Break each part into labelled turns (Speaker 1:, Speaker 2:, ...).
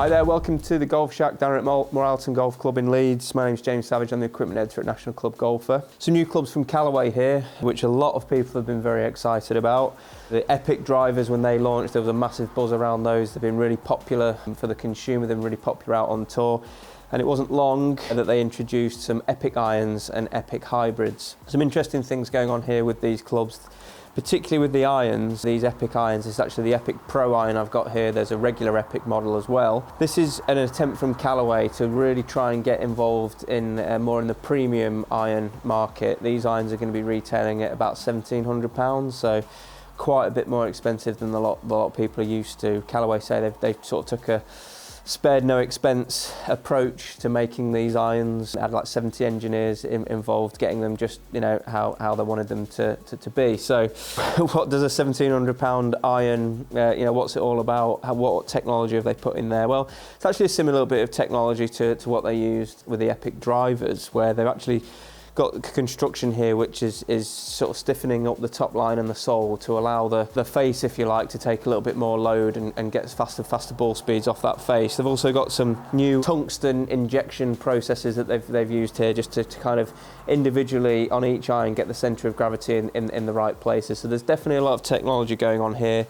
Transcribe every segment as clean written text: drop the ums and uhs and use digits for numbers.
Speaker 1: Hi there, welcome to the Golf Shack down at Moor Allerton Golf Club in Leeds. My name's James Savage, I'm the equipment editor at National Club Golfer. Some new clubs from Callaway here, which a lot of people have been very excited about. The Epic drivers, when they launched, there was a massive buzz around those. They've been really popular for the consumer, they've been really popular out on tour. And it wasn't long that they introduced some Epic irons and Epic Hybrids. Some interesting things going on here with these clubs. Particularly with the irons, these Epic irons, it's actually the Epic Pro iron I've got here. There's a regular Epic model as well. This is an attempt from Callaway to really try and get involved in more in the premium iron market. These irons are going to be retailing at about £1,700, so quite a bit more expensive than a lot of people are used to. Callaway say they've sort of took a spared no expense approach to making these irons. Had like 70 engineers involved getting them just, you know, how they wanted them to be. So what does a £1,700 iron, you know, what's it all about? What technology have they put in there? Well, it's actually a similar bit of technology to what they used with the Epic drivers, where they've actually got construction here which is sort of stiffening up the top line and the sole to allow the face, if you like, to take a little bit more load and get faster ball speeds off that face. They've also got some new tungsten injection processes that they've used here just to kind of individually on each iron get the centre of gravity in the right places. So there's definitely a lot of technology going on here.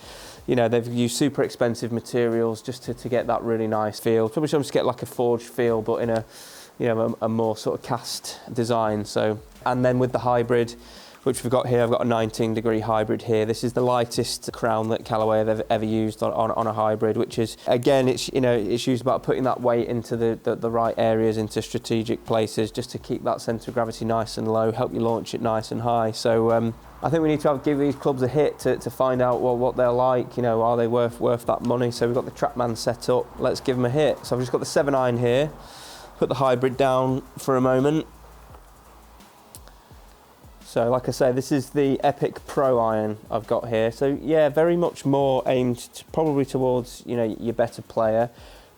Speaker 1: You know, they've used super expensive materials just to get that really nice feel. Probably just get like a forged feel, but in a more sort of cast design. So, and then with the hybrid, which we've got here, I've got a 19-degree hybrid here. This is the lightest crown that Callaway have ever used on a hybrid, which is, again, it's used about putting that weight into the right areas, into strategic places, just to keep that centre of gravity nice and low, help you launch it nice and high. So I think we need to give these clubs a hit to find out what they're like. You know, are they worth that money? So we've got the TrackMan set up. Let's give them a hit. So I've just got the 7-iron here. Put the hybrid down for a moment. So like I say, this is the Epic Pro iron I've got here. So yeah, very much more aimed probably towards, you know, your better player,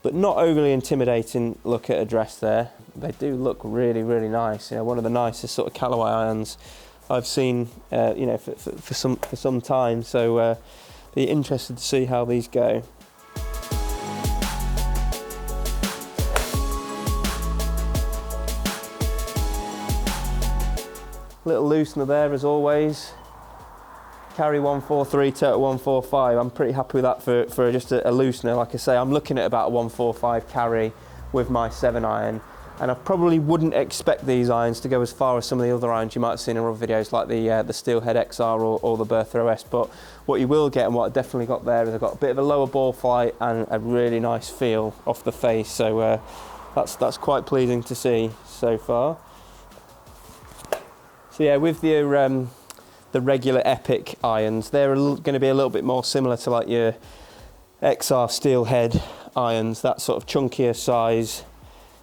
Speaker 1: but not overly intimidating look at address there. They do look really, really nice. You know, one of the nicest sort of Callaway irons I've seen, you know, for some time. So be interested to see how these go. Little loosener there as always. Carry 143, total 145. I'm pretty happy with that for just a loosener. Like I say, I'm looking at about a 145 carry with my 7-iron, and I probably wouldn't expect these irons to go as far as some of the other irons you might have seen in other videos, like the Steelhead XR or the Bertha OS. But what you will get, and what I definitely got there, is I've got a bit of a lower ball flight and a really nice feel off the face. So that's quite pleasing to see so far. So yeah, with the regular Epic irons, they're going to be a little bit more similar to like your XR Steelhead irons, that sort of chunkier size,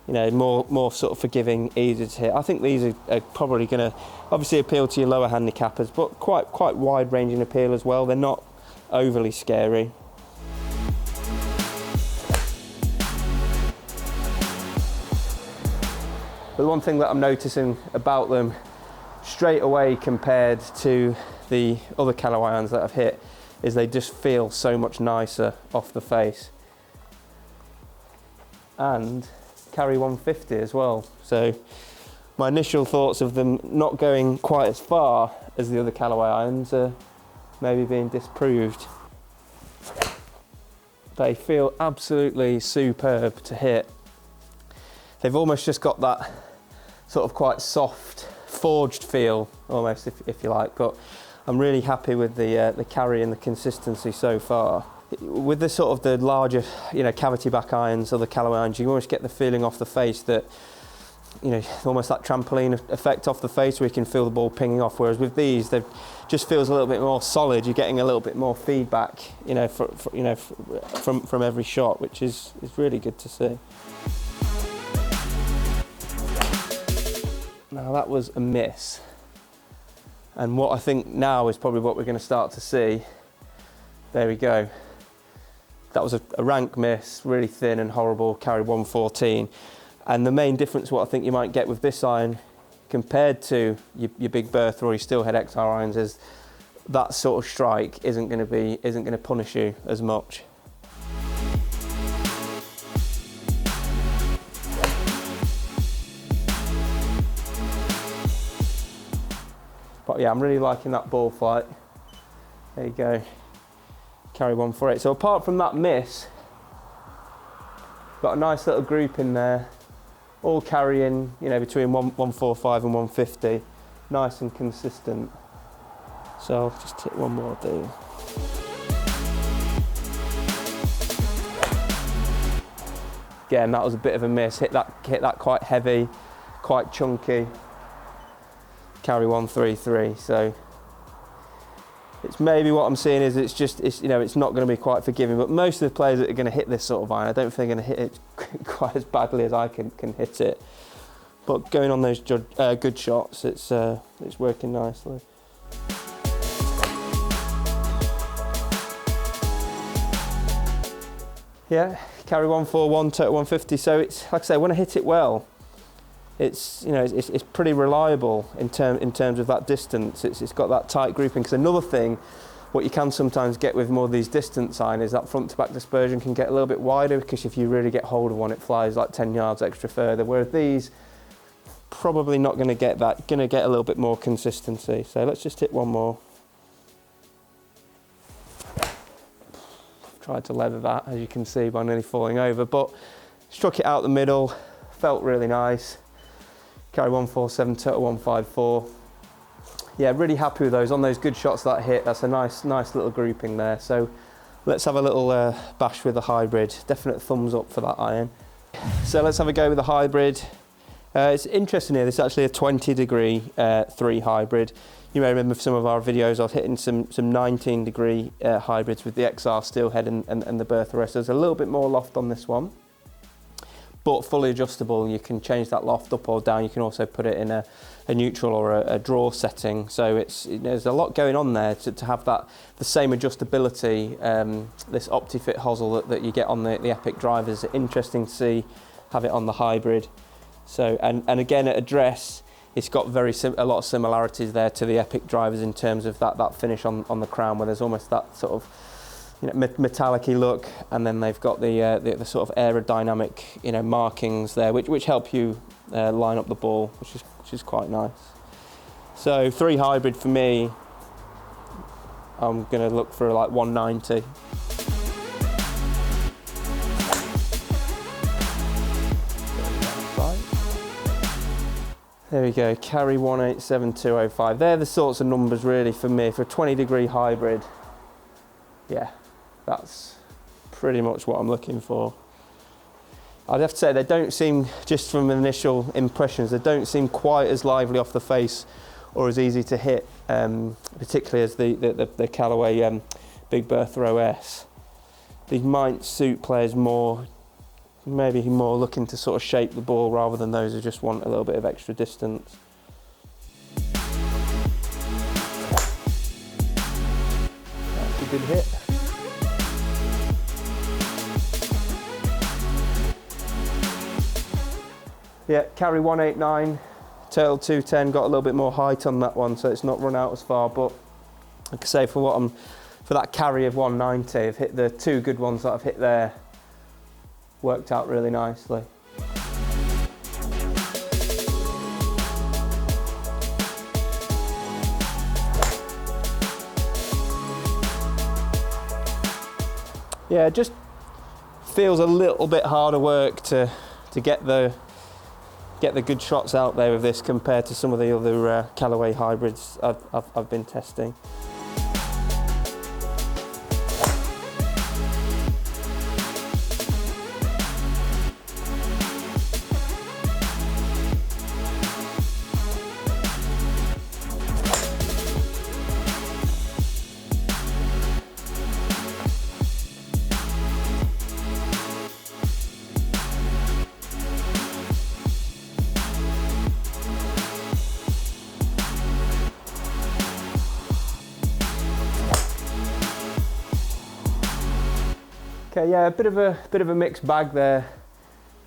Speaker 1: you know, more sort of forgiving, easy to hit. I think these are probably going to obviously appeal to your lower handicappers, but quite wide-ranging appeal as well. They're not overly scary. But the one thing that I'm noticing about them straight away compared to the other Callaway irons that I've hit is they just feel so much nicer off the face, and carry 150 as well. So my initial thoughts of them not going quite as far as the other Callaway irons are maybe being disproved. They feel absolutely superb to hit. They've almost just got that sort of quite soft forged feel almost, if you like, but I'm really happy with the carry and the consistency so far. With the sort of the larger, you know, cavity back irons or the Callaway irons, you almost get the feeling off the face that, you know, almost that trampoline effect off the face where you can feel the ball pinging off, whereas with these, they just feels a little bit more solid. You're getting a little bit more feedback, you know, from every shot, which is really good to see. Now that was a miss, and what I think now is probably what we're going to start to see. There we go. That was a rank miss, really thin and horrible, carried 114. And the main difference, what I think you might get with this iron compared to your big Bertha or your Steelhead XR irons, is that sort of strike isn't going to punish you as much. yeah, I'm really liking that ball flight. There you go. Carry 148. So apart from that miss, got a nice little group in there, all carrying, you know, between 145 and 150, nice and consistent. So I'll just hit one more do. Again, that was a bit of a miss. Hit that quite heavy, quite chunky. Carry 133. So it's maybe what I'm seeing is it's you know, it's not going to be quite forgiving. But most of the players that are going to hit this sort of iron, I don't think they're going to hit it quite as badly as I can hit it. But going on those good shots, it's working nicely. Yeah, carry 141, total 150. So it's, like I say, when I hit it well, it's, you know, it's pretty reliable in terms of that distance. It's got that tight grouping. Because another thing, what you can sometimes get with more of these distance iron is that front to back dispersion can get a little bit wider, because if you really get hold of one, it flies like 10 yards extra further. Whereas these, probably not going to get that, going to get a little bit more consistency. So let's just hit one more. Tried to leather that, as you can see, by nearly falling over, but struck it out the middle, felt really nice. Carry 147, total 154. Yeah, really happy with those. On those good shots that hit, that's a nice little grouping there. So let's have a little bash with the hybrid. Definite thumbs up for that iron. So let's have a go with the hybrid. It's interesting here, this is actually a 20-degree 3 hybrid. You may remember from some of our videos, I was hitting some 19-degree hybrids with the XR steelhead and the bertha rest. There's a little bit more loft on this one, but fully adjustable. You can change that loft up or down. You can also put it in a neutral or a draw setting. So there's a lot going on there to have the same adjustability. This OptiFit hosel that you get on the Epic drivers. Interesting to see, have it on the hybrid. So and again at address, it's got a lot of similarities there to the Epic drivers in terms of that finish on the crown, where there's almost that sort of, you know, metallic-y look, and then they've got the sort of aerodynamic, you know, markings there, which help you line up the ball, which is quite nice. So 3 hybrid for me, I'm going to look for like 190. There we go, carry 187,205. They're the sorts of numbers really for me, for a 20-degree hybrid. Yeah, that's pretty much what I'm looking for. I'd have to say they don't seem, just from initial impressions, they don't seem quite as lively off the face or as easy to hit, particularly as the Callaway Big Bertha OS. These might suit players more, maybe more looking to sort of shape the ball rather than those who just want a little bit of extra distance. That's a good hit. Yeah, carry 189, total 210, got a little bit more height on that one, so it's not run out as far, but like I say, for that carry of 190, I've hit the 2 good ones that I've hit there. Worked out really nicely. Yeah, it just feels a little bit harder work to get the good shots out there with this compared to some of the other Callaway hybrids I've been testing. Okay, yeah, a bit of a mixed bag there,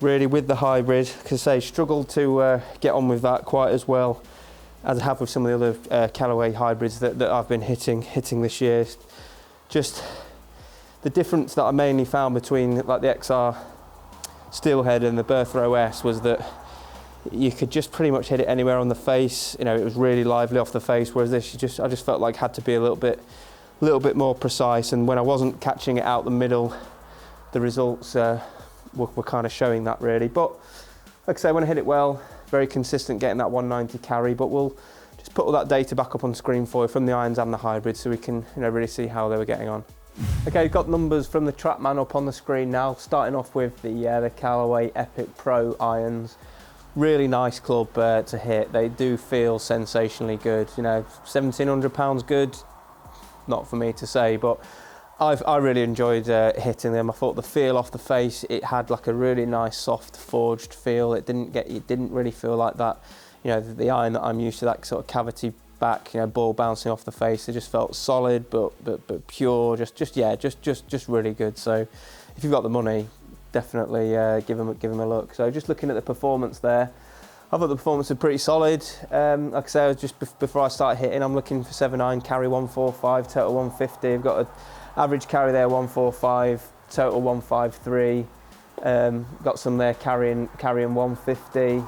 Speaker 1: really, with the hybrid. Because I struggled to get on with that quite as well as I have with some of the other Callaway hybrids that I've been hitting this year. Just the difference that I mainly found between like the XR Steelhead and the Bertha OS was that, you could just pretty much hit it anywhere on the face. You know, it was really lively off the face, whereas this, I just felt like had to be a little bit more precise. And when I wasn't catching it out the middle, the results were kind of showing that really. But like I say, when I hit it well, very consistent getting that 190 carry. But we'll just put all that data back up on screen for you from the irons and the hybrids, so we can really see how they were getting on. Okay, we've got numbers from the TrackMan up on the screen now. Starting off with the Callaway Epic Pro irons. Really nice club to hit. They do feel sensationally good. You know, £1,700 good. Not for me to say, but I really enjoyed hitting them. I thought the feel off the face, it had like a really nice soft forged feel. It didn't really feel like that. You know, the iron that I'm used to, that sort of cavity back, you know, ball bouncing off the face. It just felt solid, but pure. Just really good. So, if you've got the money, definitely give them a look. So, just looking at the performance there, I thought the performance was pretty solid. Like I say, I was just before I started hitting, I'm looking for 7.9, carry 145, total 150. I've got an average carry there 145, total 153. Got some there carrying 150.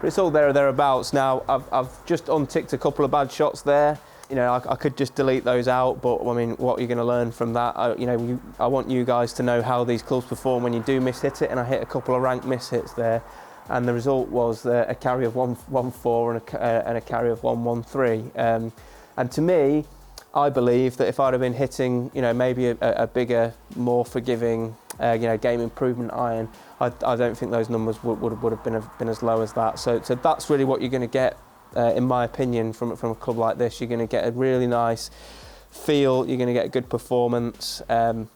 Speaker 1: But it's all there or thereabouts. Now, I've just unticked a couple of bad shots there. You know, I could just delete those out, but I mean, what are you going to learn from that? I want you guys to know how these clubs perform when you do miss-hit it, and I hit a couple of rank miss-hits there, and the result was a carry of 114 and a carry of 113. And to me, I believe that if I'd have been hitting, you know, maybe a bigger, more forgiving, game improvement iron, I don't think those numbers would have been as low as that. So that's really what you're going to get, in my opinion, from a club like this. You're going to get a really nice feel. You're going to get a good performance, but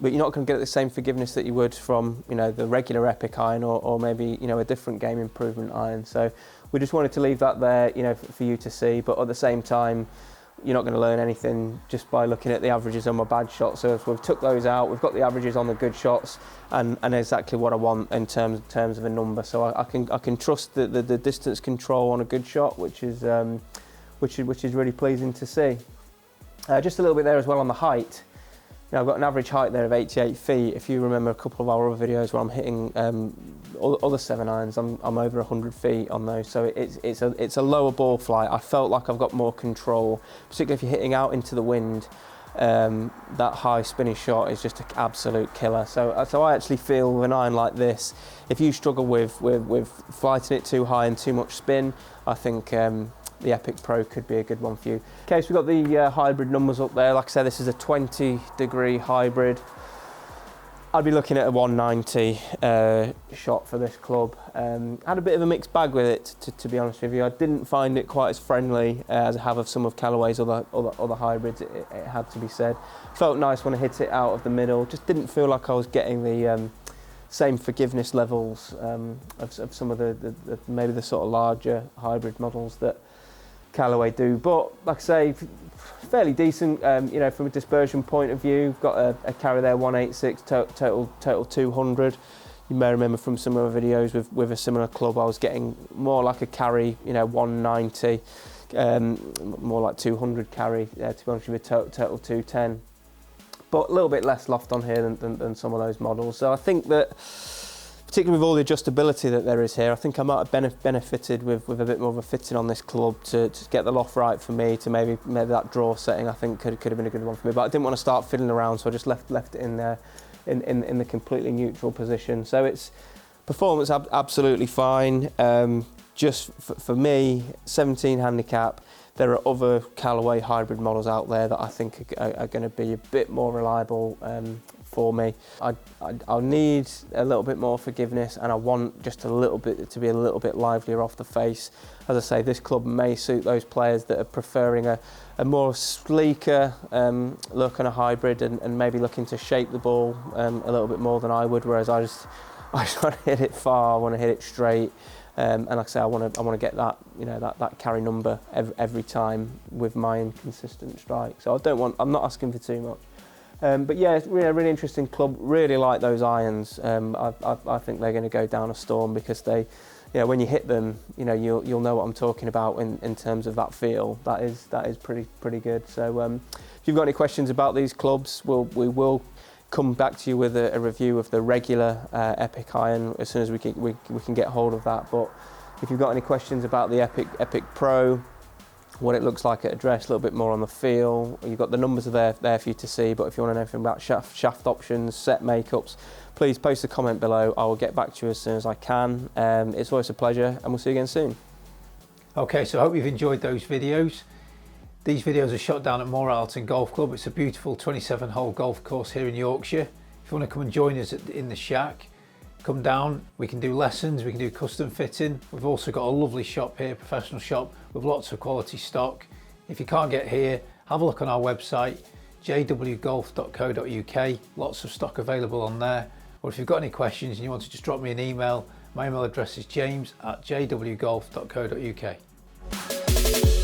Speaker 1: you're not going to get the same forgiveness that you would from, you know, the regular Epic iron or maybe, you know, a different game improvement iron. So we just wanted to leave that there, you know, for you to see. But at the same time, you're not going to learn anything just by looking at the averages on my bad shots. So if we've took those out, we've got the averages on the good shots, and exactly what I want in terms of a number. So I can trust the distance control on a good shot, which is really pleasing to see. Just a little bit there as well on the height. Now, I've got an average height there of 88 feet. If you remember a couple of our other videos where I'm hitting other 7 irons, I'm over 100 feet on those. So it's a lower ball flight. I felt like I've got more control, particularly if you're hitting out into the wind. That high spinning shot is just an absolute killer. So I actually feel with an iron like this, if you struggle with flighting it too high and too much spin, I think the Epic Pro could be a good one for you. Okay, so we've got the hybrid numbers up there. Like I said, this is a 20-degree hybrid. I'd be looking at a 190 shot for this club. Had a bit of a mixed bag with it, to be honest with you. I didn't find it quite as friendly as I have of some of Callaway's other hybrids, it had to be said. Felt nice when I hit it out of the middle. Just didn't feel like I was getting the same forgiveness levels of some of the maybe the sort of larger hybrid models that Callaway do. But like I say, fairly decent, you know, from a dispersion point of view. Got a carry there 186, total 200. You may remember from some other videos with a similar club, I was getting more like a carry, you know, 190, more like 200 carry, to be honest with you, total 210. But a little bit less loft on here than some of those models. So I think that, particularly with all the adjustability that there is here, I think I might have benefited with a bit more of a fitting on this club to get the loft right for me, to maybe that draw setting I think could have been a good one for me. But I didn't want to start fiddling around, so I just left it in there in the completely neutral position. So it's performance absolutely fine. Just for me, 17 handicap. There are other Callaway hybrid models out there that I think are going to be a bit more reliable for me. I'll need a little bit more forgiveness, and I want just a little bit to be a little bit livelier off the face. As I say, this club may suit those players that are preferring a more sleeker look on a hybrid and maybe looking to shape the ball a little bit more than I would, whereas I just want to hit it far, I want to hit it straight. And like I say, I want to get that, you know, that carry number every time with my inconsistent strike. So I'm not asking for too much. But yeah, it's really interesting club. Really like those irons. I think they're going to go down a storm because they, you know, when you hit them, you know, you'll know what I'm talking about in terms of that feel. That is pretty good. So if you've got any questions about these clubs, we will come back to you with a review of the regular Epic iron as soon as we can get hold of that. But if you've got any questions about the Epic Pro, what it looks like at address, a little bit more on the feel, you've got the numbers are there for you to see. But if you want to know anything about shaft options, set makeups, please post a comment below. I will get back to you as soon as I can. It's always a pleasure, and we'll see you again soon.
Speaker 2: Okay, so I hope you've enjoyed those videos. These videos are shot down at Moor Allerton Golf Club. It's a beautiful 27-hole golf course here in Yorkshire. If you want to come and join us in the shack, come down. We can do lessons, we can do custom fitting. We've also got a lovely shop here, professional shop with lots of quality stock. If you can't get here, have a look on our website, jwgolf.co.uk. Lots of stock available on there. Or if you've got any questions and you want to just drop me an email, my email address is james@jwgolf.co.uk.